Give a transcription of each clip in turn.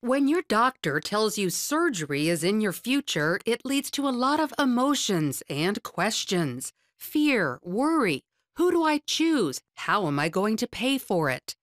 When your doctor tells you surgery is in your future, it leads to a lot of emotions and questions. Fear, worry. Who do I choose? How am I going to pay for it?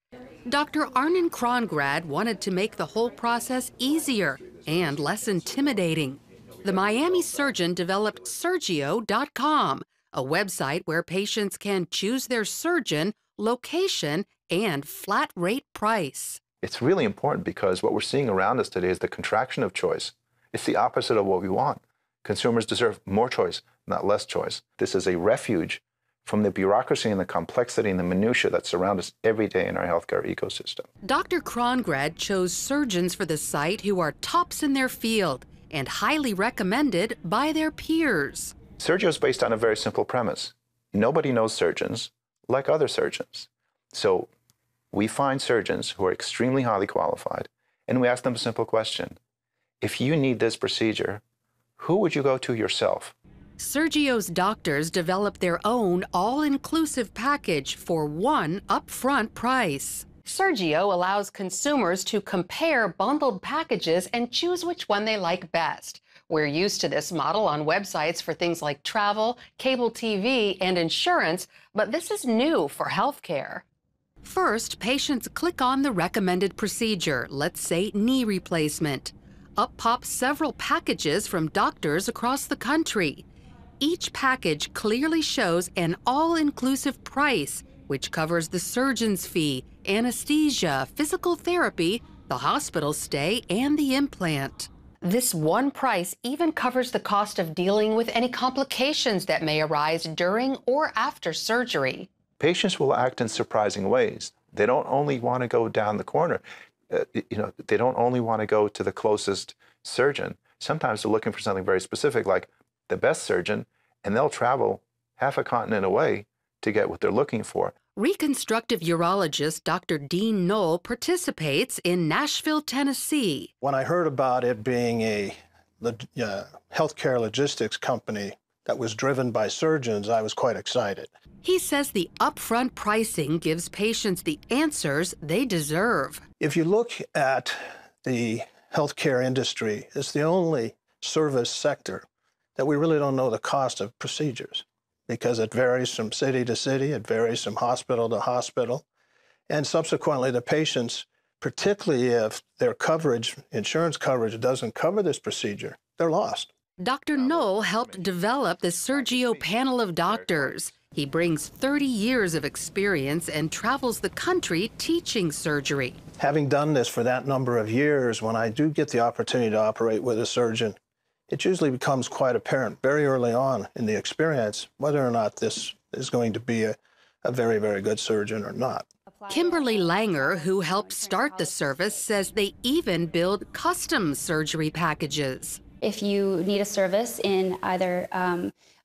Dr. Arnon Krongrad wanted to make the whole process easier and less intimidating. The Miami surgeon developed Surgio.com, a website where patients can choose their surgeon, location, and flat rate price. It's really important because what we're seeing around us today is the contraction of choice. It's the opposite of what we want. Consumers deserve more choice, not less choice. This is a refuge from the bureaucracy and the complexity and the minutiae that surround us every day in our healthcare ecosystem. Dr. Krongrad chose surgeons for the site who are tops in their field and highly recommended by their peers. Surgio is based on a very simple premise. Nobody knows surgeons like other surgeons. So we find surgeons who are extremely highly qualified, and we ask them a simple question. If you need this procedure, who would you go to yourself? Surgio's doctors develop their own all-inclusive package for one upfront price. Surgio allows consumers to compare bundled packages and choose which one they like best. We're used to this model on websites for things like travel, cable TV, and insurance, but this is new for healthcare. First, patients click on the recommended procedure, let's say knee replacement. Up pop several packages from doctors across the country. Each package clearly shows an all-inclusive price, which covers the surgeon's fee, anesthesia, physical therapy, the hospital stay, and the implant. This one price even covers the cost of dealing with any complications that may arise during or after surgery. Patients will act in surprising ways. They don't only want to go down the corner. They don't only want to go to the closest surgeon. Sometimes they're looking for something very specific, like the best surgeon, and they'll travel half a continent away to get what they're looking for. Reconstructive urologist Dr. Dean Knoll participates in Nashville, Tennessee. When I heard about it being a healthcare logistics company that was driven by surgeons, I was quite excited. He says the upfront pricing gives patients the answers they deserve. If you look at the healthcare industry, it's the only service sector that we really don't know the cost of procedures because it varies from city to city, it varies from hospital to hospital, and subsequently the patients, particularly if their coverage, insurance coverage doesn't cover this procedure, they're lost. Dr. Knoll helped develop the Surgio panel of doctors. He brings 30 years of experience and travels the country teaching surgery. Having done this for that number of years, when I do get the opportunity to operate with a surgeon, it usually becomes quite apparent very early on in the experience whether or not this is going to be a very, very good surgeon or not. Kimberly Langer, who helped start the service, says they even build custom surgery packages. If you need a service in either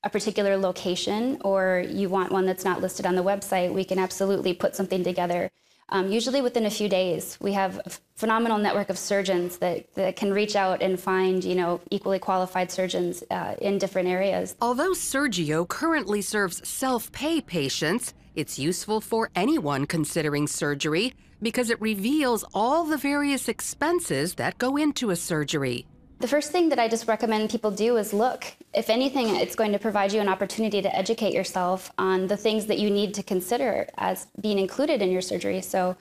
a particular location or you want one that's not listed on the website, we can absolutely put something together. Usually within a few days. We have a phenomenal network of surgeons that can reach out and find, equally qualified surgeons in different areas. Although Surgio currently serves self-pay patients, it's useful for anyone considering surgery because it reveals all the various expenses that go into a surgery. The first thing that I just recommend people do is look. If anything, it's going to provide you an opportunity to educate yourself on the things that you need to consider as being included in your surgery. So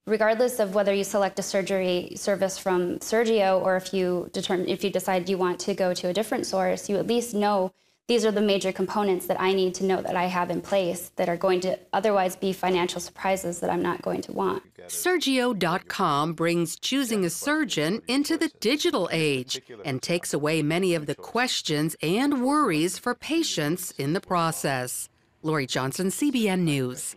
regardless of whether you select a surgery service from Surgio or if you decide you want to go to a different source, you at least know these are the major components that I need to know that I have in place that are going to otherwise be financial surprises that I'm not going to want. Surgio.com brings choosing a surgeon into the digital age and takes away many of the questions and worries for patients in the process. Lori Johnson, CBN News.